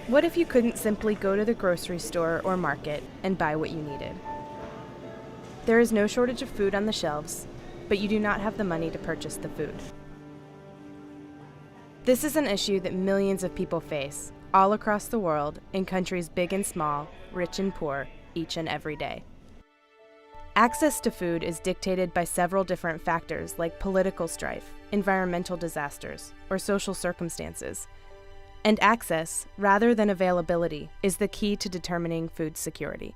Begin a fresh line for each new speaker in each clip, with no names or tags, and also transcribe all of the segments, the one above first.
What if you couldn't simply go to the grocery store or market and buy what you needed? There is no shortage of food on the shelves, but you do not have the money to purchase the food. This is an issue that millions of people face all across the world in countries big and small, rich and poor, each and every day. Access to food is dictated by several different factors like political strife, environmental disasters, or social circumstances. And access, rather than availability, is the key to determining food security.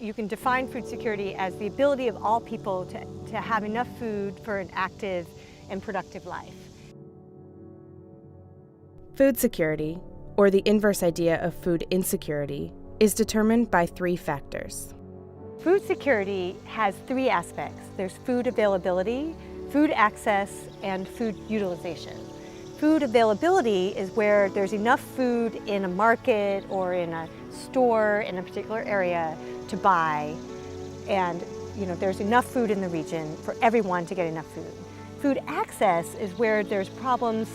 You can define food security as the ability of all people to have enough food for an active and productive life.
Food security, or the inverse idea of food insecurity, is determined by three factors.
Food security has three aspects. There's food availability, food access, and food utilization. Food availability is where there's enough food in a market or in a store in a particular area to buy, and there's enough food in the region for everyone to get enough food. Food access is where there's problems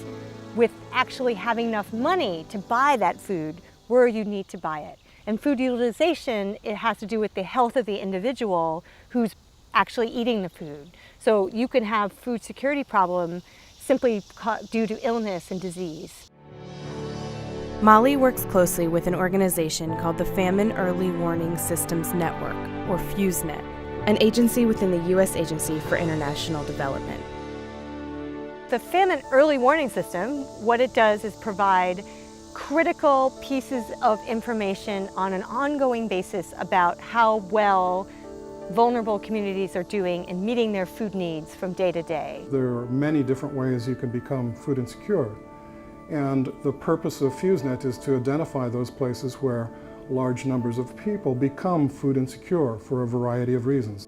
with actually having enough money to buy that food where you need to buy it. And food utilization, it has to do with the health of the individual who's actually eating the food. So you can have food security problem simply due to illness and disease.
Molly works closely with an organization called the Famine Early Warning Systems Network, or FEWSNET, an agency within the U.S. Agency for International Development.
The Famine Early Warning System, what it does is provide critical pieces of information on an ongoing basis about how well vulnerable communities are doing in meeting their food needs from day to day.
There are many different ways you can become food insecure, and the purpose of FEWSNET is to identify those places where large numbers of people become food insecure for a variety of reasons.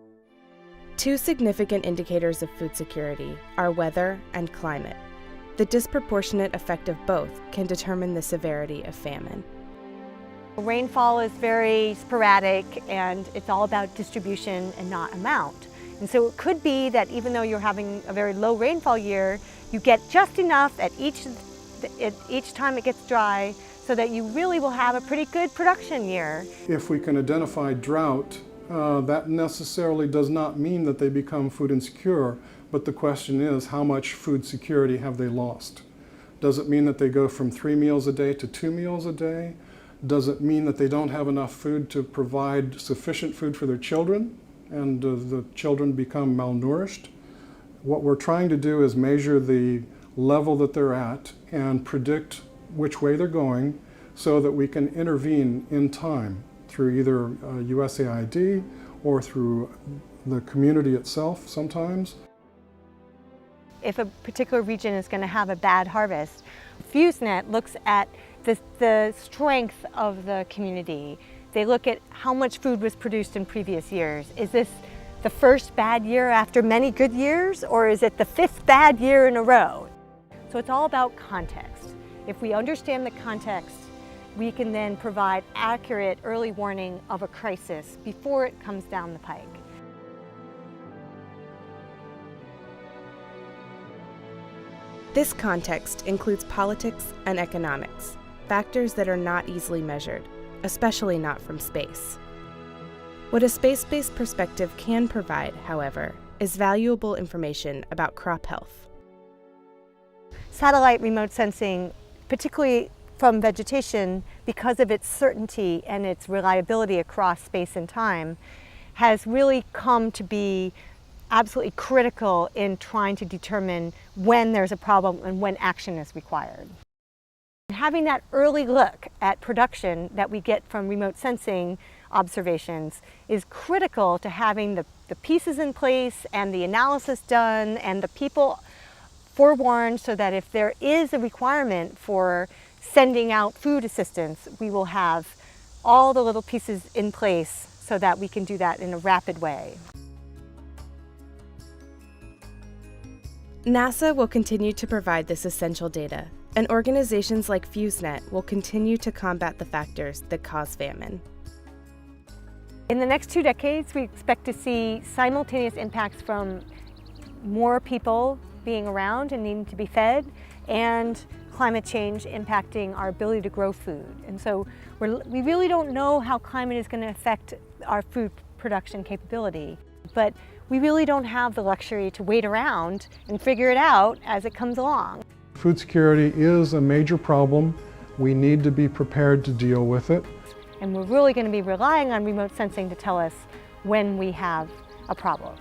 Two significant indicators of food security are weather and climate. The disproportionate effect of both can determine the severity of famine.
Rainfall is very sporadic, and it's all about distribution and not amount. And so it could be that even though you're having a very low rainfall year, you get just enough at each time it gets dry so that you really will have a pretty good production year.
If we can identify drought, that necessarily does not mean that they become food insecure, but the question is, how much food security have they lost? Does it mean that they go from 3 meals a day to 2 meals a day? Does it mean that they don't have enough food to provide sufficient food for their children, and the children become malnourished? What we're trying to do is measure the level that they're at and predict which way they're going so that we can intervene in time through either USAID or through the community itself sometimes.
If a particular region is going to have a bad harvest, FEWSNET looks at the strength of the community. They look at how much food was produced in previous years. Is this the first bad year after many good years, or is it the 5th bad year in a row? So it's all about context. If we understand the context, we can then provide accurate early warning of a crisis before it comes down the pike.
This context includes politics and economics, factors that are not easily measured, especially not from space. What a space-based perspective can provide, however, is valuable information about crop health.
Satellite remote sensing, particularly from vegetation, because of its certainty and its reliability across space and time, has really come to be absolutely critical in trying to determine when there's a problem and when action is required. Having that early look at production that we get from remote sensing observations is critical to having the pieces in place and the analysis done and the people forewarned so that if there is a requirement for sending out food assistance, we will have all the little pieces in place so that we can do that in a rapid way.
NASA will continue to provide this essential data, and organizations like FEWSNET will continue to combat the factors that cause famine.
In the next 2 decades, we expect to see simultaneous impacts from more people being around and needing to be fed, and climate change impacting our ability to grow food. And so we really don't know how climate is going to affect our food production capability, but we really don't have the luxury to wait around and figure it out as it comes along.
Food security is a major problem. We need to be prepared to deal with it.
And we're really going to be relying on remote sensing to tell us when we have a problem.